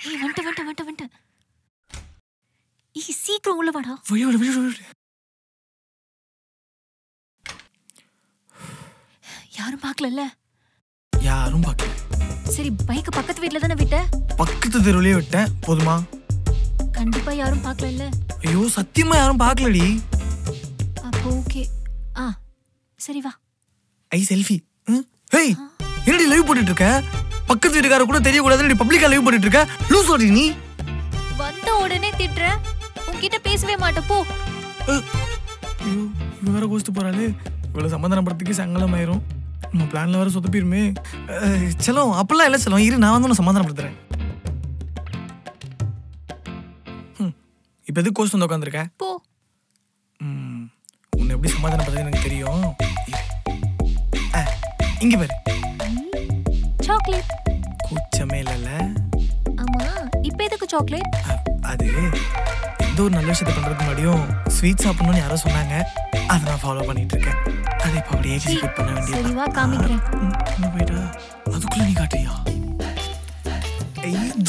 ஏய் வந்துட்ட. ஏய் சீக்கிரம் உள்ள வாடா. யாரும் பார்க்கலல்ல? யாரும் பார்க்கல. சரி பைக் பக்கத்து வீட்ல தான விட்ட? பக்கத்து தெருவுலயே விட்டேன். போதுமா? கண்டிப்பா யாரும் பார்க்கலல்ல? ஐயோ சத்தியமா யாரும் பார்க்கலடி. அப்போ ஓகே. சரி வா. ஐ செல்ஃபி. ஹேய் என்னடி லைவ் போட்டுட்டு இருக்க? பக்கத்து வீட்டுக்கார கூட தெரிய கூடாதுன்னு பப்ளிக்கா லைவ் போட்டுட்டு இருக்க. லூஸ் ஓடி நீ. வந்த உடனே திட்ற. உன்கிட்ட பேசவே மாட்டேன் போ. ஐயோ இவ வேற கோஸ்ட் போறாளே. இவ்வளவு சமாதானப்படுறதுக்கு சங்கலம் ஆயிரும். நம்ம பிளான்ல வேற சொதப்பிருமே. செல்லம் அப்பெல்லாம் இல்லை செல்லம். இரு நான் வந்து உன்னை சமாதானப்படுத்துறேன். இப்ப எதுக்கு கோஸ்ட் வந்து உட்காந்துருக்க? போ. உன்னை எப்படி சமாதானப்படுறது எனக்கு தெரியும். இங்க பாரு. சாக்லேட். கூச்சமே இல்லைல்ல? ஆமா இப்ப எதுக்கு சாக்லேட்? அது எந்த ஒரு நல்ல விஷயத்தை பண்றதுக்கு முன்னாடியும் ஸ்வீட் சாப்பிடணும்னு யாரோ சொன்னாங்க. அதை நான் ஃபாலோ பண்ணிட்டு இருக்கேன். அதை இப்போ அப்படியே எக்ஸிக்யூட் பண்ண வேண்டியது. சரி வா காமிக்கிறேன். போயிட்டா அதுக்குள்ள நீ காட்டுறியா?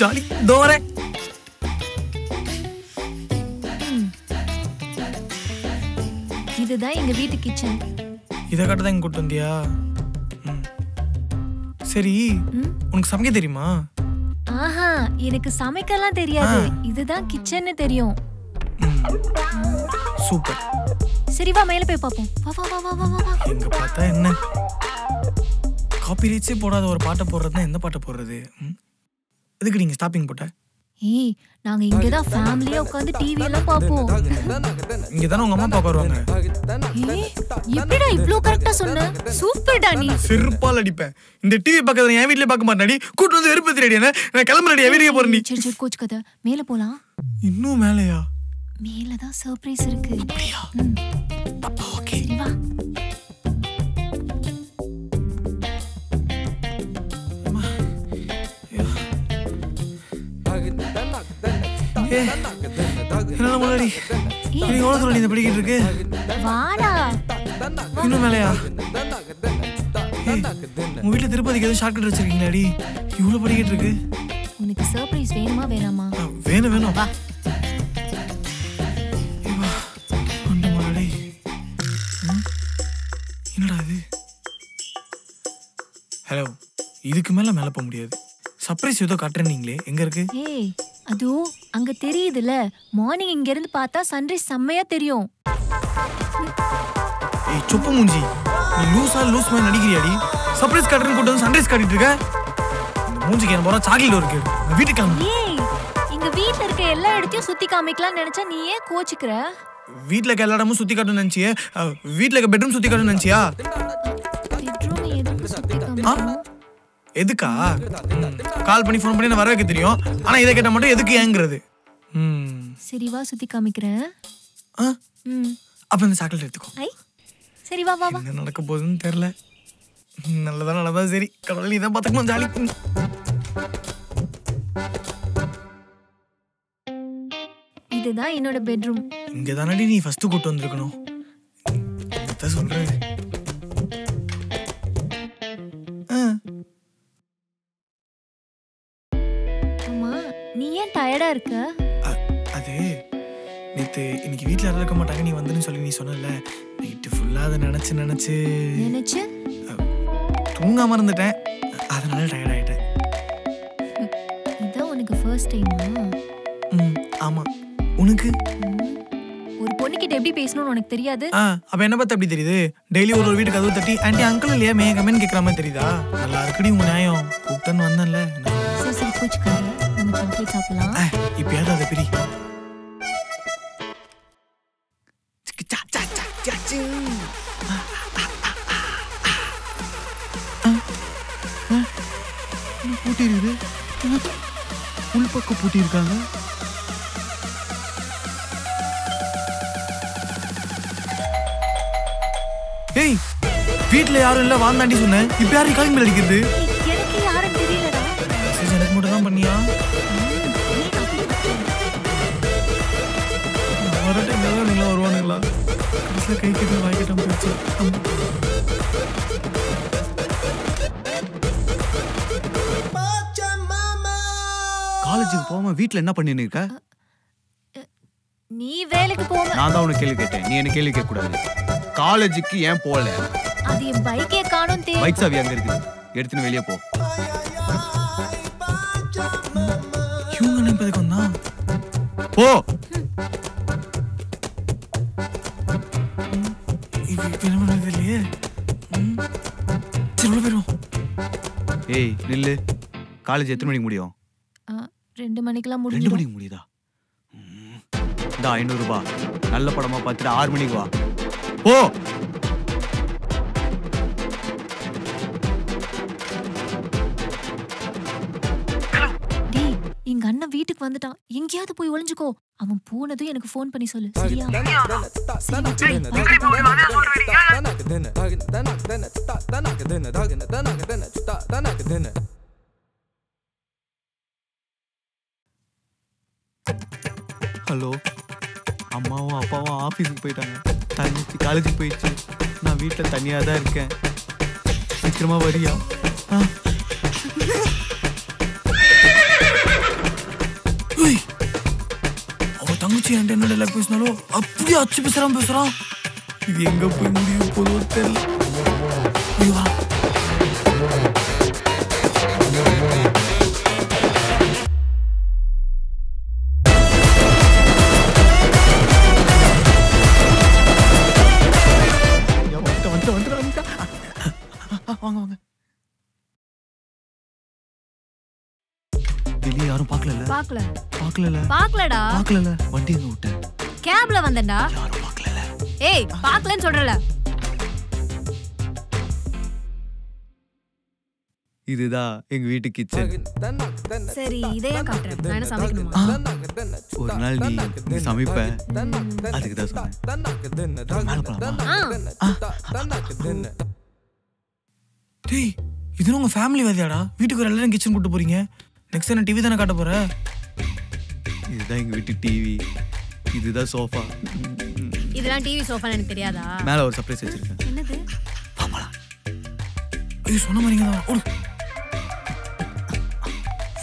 ஜாலி தோரே. இதுதான் எங்க வீட்டு கிச்சன். இதை காட்டதான் இங்க கூட்டு வந்தியா? சரி உனக்கு சமைக்க தெரியுமா? ஆஹா எனக்கு சமைக்கலாம் தெரியாது. இதுதான் கிச்சன்னு தெரியும். சூப்பர். சரி வா மேல போய் பாப்போம். வா வா வா வா வா. எங்க பார்த்தா என்ன காப்பிரைட்ஸே போடாத ஒரு பாட்டை போடுறதுனா எந்த பாட்டை போடுறது? எதுக்கு நீங்க ஸ்டாப்பிங் போட்ட? ஏய் நாங்க இங்க தான் ஃபேமிலியா உட்கார்ந்து டிவி எல்லாம் பாப்போம். இங்க தான உங்க அம்மா அப்பா வருவாங்க. ஏய் எப்படிடா இவ்ளோ கரெக்ட்டா சொன்ன? சூப்பர்டா நீ. செருப்பால் அடிப்பேன். இந்த டிவி பக்கத்துல என் வீட்லயே பார்க்க மாட்டாடி. கூட்டி வந்து வெறுப்பேத்தி ரெடியா? நான் கிளம்பறடி. வீட்டுக்கு போறேன் நீ. சரி கோச் கதை. மேல போலாம். இன்னும் மேலயா? மேல தான் சர்ப்ரைஸ் இருக்கு. அப்படியே. அப்ப ஓகே. சரி வா. என்ன முன்னாடி நீ எவ்வளவு தூரம் நீ படிக்கிட்டு இருக்கு? வாடா. இன்னும் மேலையா? உங்க வீட்டுல திருப்பதிக்கு ஏதோ ஷார்ட்கட் வச்சிருக்கீங்களாடி? இவ்வளவு படிக்கிட்டு இருக்கு. உனக்கு சர்ப்ரைஸ் வேணுமா வேணாமா? வேணும். வா. என்னடா இது? ஹலோ இதுக்கு மேல போக முடியாது. சர்ப்ரைஸ் ஏதோ காட்டுறீங்களே, எங்க இருக்கு? ஏய் அதோ அங்க தெரியுதுல. மார்னிங் இங்க இருந்து பார்த்தா சன்ரைஸ் செம்மையா தெரியும். ஏய் சுப்பு மூஞ்சி, நீ லூஸ் மாதிரி நடிக்கிறியாடி? சர்ப்ரைஸ் காட்டுறேன்னு கூட்டு வந்து சன்ரைஸ் காட்டிட்டு இருக்க. இந்த மூஞ்சிக்கு என்ன போறா சாக்லேட் இருக்கு. வீட்டுக்கு கிளம்பு. ஏய் இங்க வீட்ல இருக்க எல்லா இடத்தையும் சுத்தி காமிக்கலாம்னு நினைச்சா நீ ஏன் கோச்சிக்கற? வீட்ல இருக்க எல்லா இடமும் சுத்தி காட்டணும்னு நினைச்சியே? வீட்ல இருக்க பெட்ரூம் சுத்தி காட்டணும்னு நினைச்சியா? பெட்ரூம் எதுக்கு சுத்தி காமிக்கணும்? எதுக்கா? கால் பண்ணி ஃபோன் பண்ணி நான் வர வைக்க தெரியும். ஆனா இதை கேட்டா மட்டும் எதுக்கு ஏங்குறது? சரி வா சுத்தி காமிக்கிறேன். அப்ப இந்த சாக்லேட் எடுத்துக்கோ. ஐ சரி வா வா வா. என்ன நடக்க போகுதுன்னு தெரியல. நல்லதா சரி. கடவுளே நீ தான் பாத்துக்கணும். ஜாலி. இதுதான் என்னோட பெட்ரூம். இங்க தானடி நீ ஃபர்ஸ்ட் கூட்டி வந்திருக்கணும். என்ன சொல்றது? அம்மா நீ ஏன் டயர்டா இருக்க? அது நேத்து இன்னைக்கு வீட்ல யாரும் இருக்க மாட்டாங்க நீ வந்துன்னு சொல்லி நீ சொன்னல. நைட்டு ஃபுல்லா அதை நினைச்சு தூங்காம இருந்துட்டேன். அதனால டயர்ட் ஆயிட்டேன். இதான் உனக்கு ஃபர்ஸ்ட் டைமா? ஆமா. உனக்கு? ஒரு பொண்ணுகிட்ட எப்படி பேசணும்னு உனக்கு தெரியாது? அப்ப என்ன பார்த்து எப்படி தெரியுது? டெய்லி ஒரு வீட்டு கதவு தட்டி ஆண்டி அங்கிள் இல்லையா மே கமெண்ட் கேட்கற மாதிரி தெரியுதா? நல்லா இருக்குடி உங்க நியாயம். கூப்பிட்டேன்னு வந்தேன்ல. சரி கோச்சுக்காத. நம்ம சாக்லேட் சாப்பிடலாம். இப்பயாவது அதை பிரி. பூட்டிருது. உள்பக்கம் பூட்டிருக்காங்க. ஏய் வீட்ல யாரும் இல்ல வாந்தாண்டி சொன்னேன். இப்ப யாரு காலிங் பெல் அடிக்கிறது? எனக்கு யாரும் தெரியலடா. மெசேஜ் எனக்கு மட்டும் தான் பண்ணியா? வர டைம்ல தான் நீங்க வருவானுங்களா? கடைசில கை கிட்ட வாய் கிட்ட போச்சு. காலேஜுக்கு போகாம வீட்ல என்ன பண்ணின்னு இருக்க? நீ வேலைக்கு போகாம நான் தான் உனக்கு கேள்வி கேட்டேன். நீ என்ன கேள்வி கேட்க கூடாது. காலேஜுக்கு ஏன் போல? அது என் பைக்கே காணோம் தே. பைக் சாவி அங்க இருக்குது. எடுத்துன்னு வெளியே போ. இவங்க நினைப்பதுக்கு வந்தா போ. என்ன பண்ணது இல்லையே. சரி உள்ள போயிடும். ஏய் நில்லு. காலேஜ் எத்தனை மணிக்கு முடியும்? 2 மணிக்கெல்லாம் 2 முடிஞ்சிடும். மணிக்கு முடியுதா? இந்த 500 ரூபாய் நல்ல படமா பார்த்துட்டு 6 மணிக்கு வா. போ. டேய் எங்க அண்ணன் வீட்டுக்கு வந்துட்டான். எங்கேயாவது போய் ஒளிஞ்சுக்கோ. அவன் போனதும் எனக்கு ஃபோன் பண்ணி சொல்லு. சரியா? ஹலோ. அம்மாவும் அப்பாவும் ஆஃபீஸுக்கு போயிட்டாங்க. தங்கச்சி காலேஜுக்கு போயிடுச்சு. நான் வீட்டில் தனியாக தான் இருக்கேன். சீக்கிரமா வரியா? அவ தங்கச்சி என்கிட்ட என்ன டைலாக் பேசினாலோ அப்படியே அச்சு பேசுறான். இது எங்க போய் முடியும் போதோ தெரியல. ஐயோ வாங்க வாங்க. வெளியே யாரும் பாக்கலடா. வண்டி எங்க விட்ட? கேப்ல வந்தேன்டா. யாரும் பார்க்கல. ஏய் பாக்கலன்னு சொல்றல. இதுதான் எங்க வீட்டு கிச்சன். சரி இதையே காட்டுறேன். நான் என்ன சமைக்கணுமா? ஒரு நாள் நீ சமைப்ப. அதுக்கு தான் சொன்னேன். டேய் இது உங்க ஃபேமிலி வேலையாடா? வீட்டுக்கு ஒரு எல்லாரும் கிச்சன் கூட்டு போறீங்க. நெக்ஸ்ட் என்ன டிவி தானே காட்ட போற? இதுதான் எங்க வீட்டு டிவி. இதுதான் சோஃபா. இதெல்லாம் டிவி சோஃபான்னு எனக்கு தெரியாதா? மேல ஒரு சர்ப்ரைஸ் வச்சிருக்கேன். என்னது? பாப்பா. ஐயோ சொன்ன மாதிரிங்க தான். ஓடு.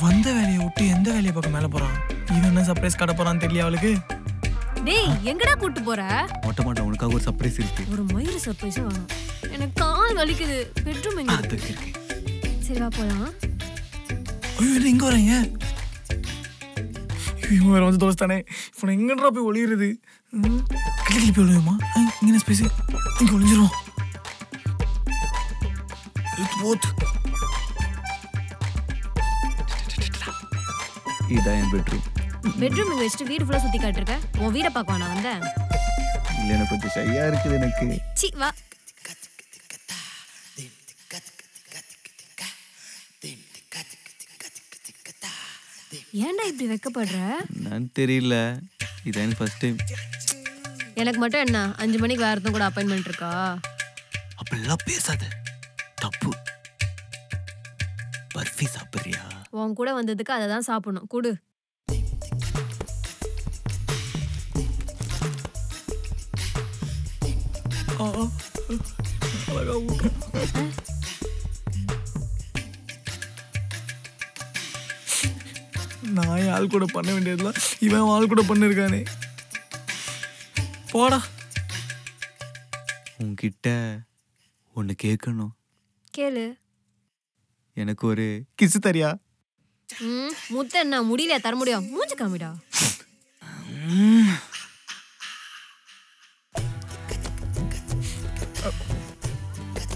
வந்த வேலையை விட்டு எந்த வேலையை பார்க்க மேல போறான்? இவன் என்ன சர்ப்ரைஸ் காட்ட போறான்னு தெரியல அவளுக்கு. டேய் எங்கடா கூட்டி போற? மொட்டை உனக்காக ஒரு சர்ப்ரைஸ் இருக்கு. ஒரு மயிறு சர்ப்ரைஸ் வேணும். எனக்கு கால் வலிக்குது. பெட்ரூம் எங்க இருக்கு? சரி வா போலாம். ஐயோ என்ன இங்க வரீங்க? இவன் வேற வந்து தோஸ்தானே. இப்போ எங்கன்றா போய் ஒளியுறது? கிளி போய் ஒளியுமா? இங்க என்ன ஸ்பேஸ்? இங்க ஒளிஞ்சிரும். இதான் என் பெட்ரூம். பெட்ரூம் இங்க வச்சுட்டு வீடு ஃபுல்லா சுத்தி காட்டிருக்க. உன் வீட பார்க்க நான் வந்தேன். இல்ல எனக்கு கொஞ்சம் ஷையா இருக்குது எனக்கு. சி வா. ஏன்டா இப்படி வெக்கப்படுற? நான் தெரியல. இதான் ஃபர்ஸ்ட் டைம். எனக்கு மட்டும் என்ன 5 மணிக்கு வேற கூட அப்பாயின்மெண்ட் இருக்கா? அப்படிலாம் பேசாத. தப்பு. பர்ஃபி சாப்பிடுறியா? உன் கூட வந்ததுக்கு அதை தான் சாப்பிடணும். குடு. நான் ஆள் கூட பண்ண வேண்டியதுலாம் இவன் ஆள் கூட பண்ணிருக்கானே. போடா. உன்கிட்ட ஒன்னு கேட்கணும். கேளு. எனக்கு ஒரு கிஸ் தரியா? முத்த என்ன முடியல தர முடியும்? மூஞ்சி காமிடா.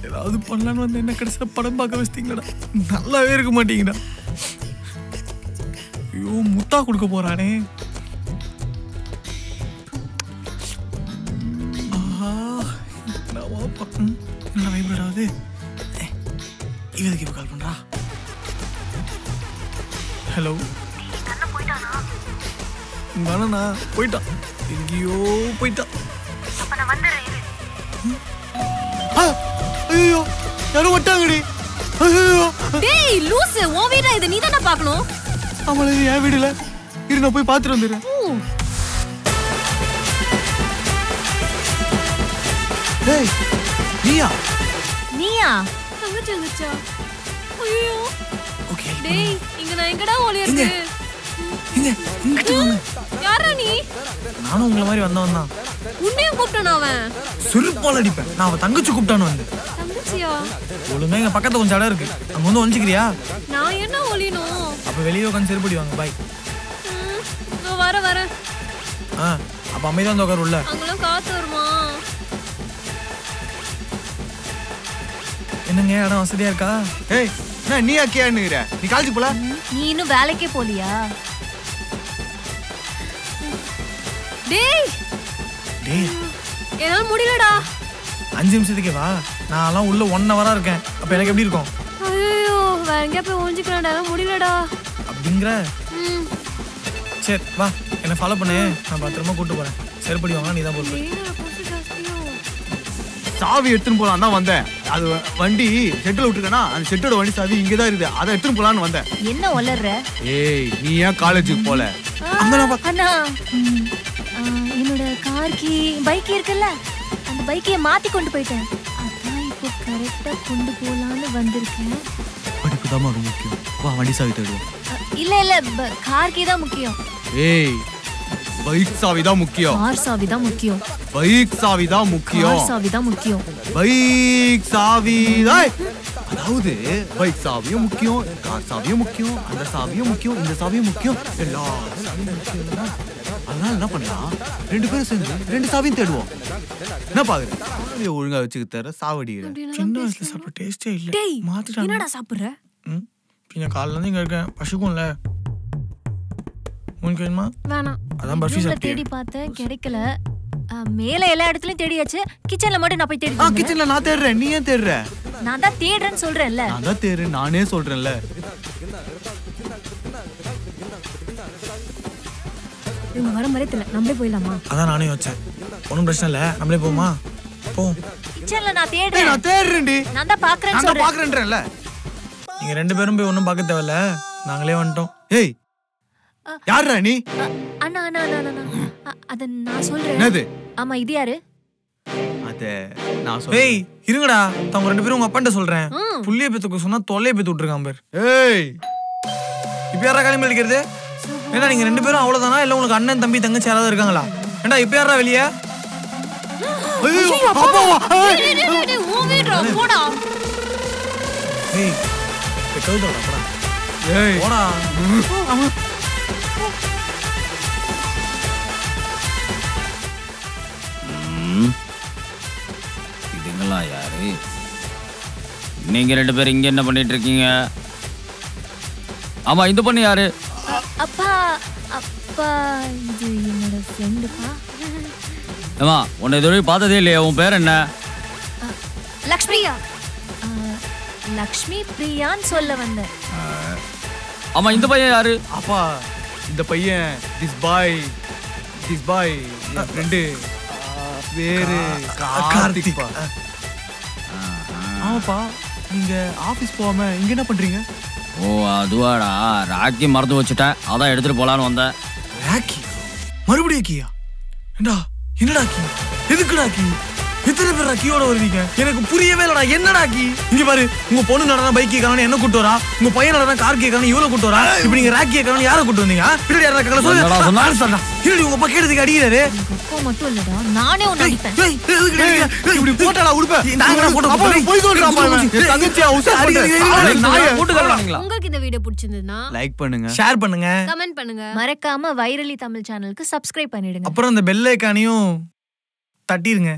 ஏதாவது பண்ணலான்னு வந்து என்ன கடைசியில படம் பார்க்க வச்சிட்டீங்களா? நல்லாவே இருக்க மாட்டீங்கடா. ஐயோ முத்தா கொடுக்க போறானே. என்ன வைப்ரேட் ஆகுது? இவனுக்கு இப்ப கால் பண்றா. ஹலோ. உங்க அண்ணனா போயிட்டான். எங்கேயோ போயிட்டான். ஐயோ யாரும் வட்டாங்கடி. டேய் லூசு, உன் வீடா இது? நீ தான பார்க்கணும். ஆமால இது என் வீடுல. இரு நான் போய் பார்த்துட்டு வந்துடுறேன். டேய் நீயா? தங்கச்சா? ஐயோ. ஓகே. டேய் இங்க நான் எங்கடா ஒளியறது? இங்க இங்கிட்டு வாங்க. யாரா நீ? நானும் உங்களை மாதிரி வந்தவன் தான். உன்னையும் கூப்பிட்டானா அவன்? செருப்பால் அடிப்பேன். நான் அவன் தங்கச்சி கூப்பிட்டானு வந்து. தங்கச்சியா? ஒழுங்கா எங்க பக்கத்துல கொஞ்சம் இடம் இருக்கு, அங்க வந்து ஒழிஞ்சுக்கிறியா? நான் என்ன ஒளியணும்? அப்ப வெளியே உட்காந்து செருப்படி வாங்க. பாய். நான் வரேன். அப்ப அமைதியா வந்து உட்காரு உள்ள. அங்கெல்லாம் காத்து வருமா? என்னங்க இடம் வசதியா இருக்கா? ஏய் என்ன நீ ஆக்கியான்னுற? நீ காலேஜ் போல? நீ இன்னும் வேலைக்கே போலியா? டேய் என்னால முடியலடா. 5 நிமிஷத்துக்கே வா. நான்லாம் உள்ள 1 hour இருக்கேன். அப்ப எனக்கு எப்படி இருக்கும்? ஐயோ வேற எங்கேயா போய் ஒழிஞ்சுக்கலாம்டா. முடியலடா அப்படிங்கிற? சரி வா, என்ன ஃபாலோ பண்ணு. நான் பத்திரமா கூட்டு போறேன். செருப்படி வாங்க, நீ தான் போட்டு. சாவி எடுத்துன்னு போலாம் தான் வந்தேன். அது வண்டி ஷெட்டில் விட்டுருக்கேன்னா அந்த ஷெட்டோட வண்டி சாவி இங்கே தான் இருக்குது. அதை எடுத்துன்னு போலான்னு வந்தேன். என்ன ஒளர்ற? ஏய் நீ ஏன் காலேஜுக்கு போல? அண்ணா என்னோட கார்கி பைக் இருக்குல்ல, அந்த பைக்கை மாத்தி கொண்டு போயிட்டேன். அதான் இப்போ கரெக்டா கொண்டு போலான்னு வந்திருக்கேன். படிப்பு தான் ரொம்ப முக்கியம். வா வண்டி சாவி தேடுவோம். இல்ல கார்கி தான் முக்கியம். ஏய் பைக் சாவி தான் முக்கியம். கார் சாவி தான் முக்கியம். பைக் சாவி தான் முக்கியம். கார் சாவி தான் முக்கியம். பைக் சாவி தான். அதாவது பைக் சாவியும் முக்கியம், கார் சாவியும் முக்கியம், அந்த சாவியும் முக்கியம், இந்த சாவியும் முக்கியம், எல்லா சாவியும் முக்கியம். அதனால என்ன பண்ணலாம், 2 பேரும் சேர்ந்து 2 சாவியும் தேடுவோம். என்ன பாக்குற? சாவியை ஒழுங்கா வச்சுக்க தர சாவடிக்கிறேன். சின்ன வயசுல சாப்பிட்ட டேஸ்டே இல்ல. டேய் மாத்திட்டாங்க. என்னடா சாப்பிடுற? பின்ன காலைல இருந்து இங்க இருக்கேன், பசிக்கும்ல. உனக்கு வேணுமா? வேணாம். அதான் பர்ஃபி சாப்பிட்டேன். தேடி பார்த்தேன் கிடைக்கல. மேல எல்லா இடத்துலயும் தேடியாச்சு. கிச்சன்ல மட்டும் நான் போய் தேடி. கிச்சன்ல நான் தேடுறேன், நீ ஏன் தேடுற? நான் தான் தேடுறேன்னு சொல்றேன்ல. நான் தான் தேடுறேன், நானே சொல்றேன்ல. இவங்க வர மாதிரி தெரியல. நம்மளே போயிடலாமா? அதான் நானே வச்சேன். ஒன்றும் பிரச்சனை இல்லை, நம்மளே போமா. போ. கிச்சன்ல நான் தேடுறேன். நான் தேடுறேன்டி. நான் தான் பாக்குறேன்னு நான் சொல்றேன். பாக்குறேன்றேன்ல. நீங்க 2 பேரும் போய் ஒன்றும் பார்க்க தேவையில்ல, நாங்களே வந்துட்டோம். ஏய் யாரா நீ? அண்ணா அத நான் சொல்றேன். என்னது? ஆமா இது யாரு? அத நான் சொல்றேன். ஏய் இருங்கடா, அவங்க 2 பேரும் உங்க அப்பாண்ட சொல்றேன். புள்ளிய பேத்துக்கு சொன்னா தொல்லைய பேத்து விட்டுருக்கான் பேர். ஏய் இப்ப யாரா களி மேலிக்கிறது? ஏன்னா நீங்க 2 பேரும் அவ்வளவுதானா, இல்ல உங்களுக்கு அண்ணன் தம்பி தங்கச்சி யாராவது இருக்காங்களா? ஏண்டா இப்ப யாரா வெளியே? போடா. ஏய் கழுதோட போடா. ஏய் போடா. இதுங்களா யாரு? நீங்க 2 பேரும் இங்க என்ன பண்ணிட்டு இருக்கீங்க? ஆமா இந்த பொண்ணு யாரு? அப்பா இது என்னோட ஃப்ரெண்டுப்பா. ஏமா உன்னை இதுவரை பார்த்ததே இல்லையா? உன் பேர் என்ன? லக்ஷ்மியா. லக்ஷ்மி பிரியான்னு சொல்ல வந்தேன். ஆமா இந்த பையன் யாரு? அப்பா இந்த பையன் திஸ் பாய் என் ஃப்ரெண்டு வேறு கார்த்திக்பா. ஆமாப்பா, நீங்க ஆபீஸ் போகாம இங்க என்ன பண்றீங்க? ஓ அதுவாடா, ராக்கி மறந்து வச்சுட்டேன், அதான் எடுத்துட்டு போலான்னு வந்தேன். ராக்கி? மறுபடியும் கீயா? ஏண்டா என்னடா கீ? எதுக்குடா கீ? எத்தனை பேர் கீயோட வருவீங்க? எனக்கு புரியவே இல்லடா. என்னடா கீ? இங்க பாரு, உங்க பொண்ணு நடனா பைக் கேட்கறானு என்ன கூட்டு வரா, உங்க பையன் நடனா கார் கேட்கறானு இவ்வளவு கூட்டு வரா. இப்ப நீங்க ராக்கி கேட்கறானு யாரை கூட்டு வந்தீங்க? பின்னாடி யாரா கேட்கல சொல்லுடா. இல்லடி உங்க அப்பா கேட்டதுக்கு அடிக்கிறாரு. அப்பா மட்டும் இல்லடா, நானே ஒன்னு அடிப்பேன். ஏய் எதுக்கு அடிக்கிறீங்க? இப்படி போட்டடா உடுப்ப. நாங்க போட்டு அப்பா போய் சொல்றப்பா. தங்கச்சி உங்களுக்கு இந்த வீடியோ பிடிச்சிருந்ததுன்னா லைக் பண்ணுங்க, ஷேர் பண்ணுங்க, கமெண்ட் பண்ணுங்க. மறக்காம வைரலி தமிழ் சேனலுக்கு சப்ஸ்கிரைப் பண்ணிடுங்க. அப்புறம் அந்த பெல் ஐகானையும் தட்டிருங்க.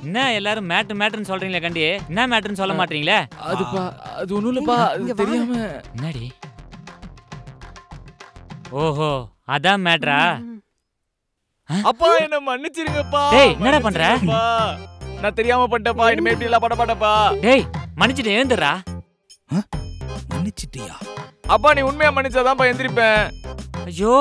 என்ன எல்லாரும் மேட்ருன்னு சொல்றீங்களே கண்டி, என்ன மேட்ருன்னு சொல்ல மாட்டீங்களே? அதுப்பா அது ஒண்ணும் இல்லப்பா, அது தெரியாம. என்னடி? ஓஹோ அதான் மேட்ரா? அப்பா என்ன மன்னிச்சிருங்கப்பா. டேய் என்னடா பண்ற? நான் தெரியாம பண்ணிட்டேன்ப்பா, இனிமே இப்படி எல்லாம் பண்ண மாட்டேன்ப்பா. டேய் மன்னிச்சிட்டு எழுந்துடுறா. அப்பா நீ உண்மையா மன்னிச்சாதான்ப்பா எந்திரிப்பேன். ஐயோ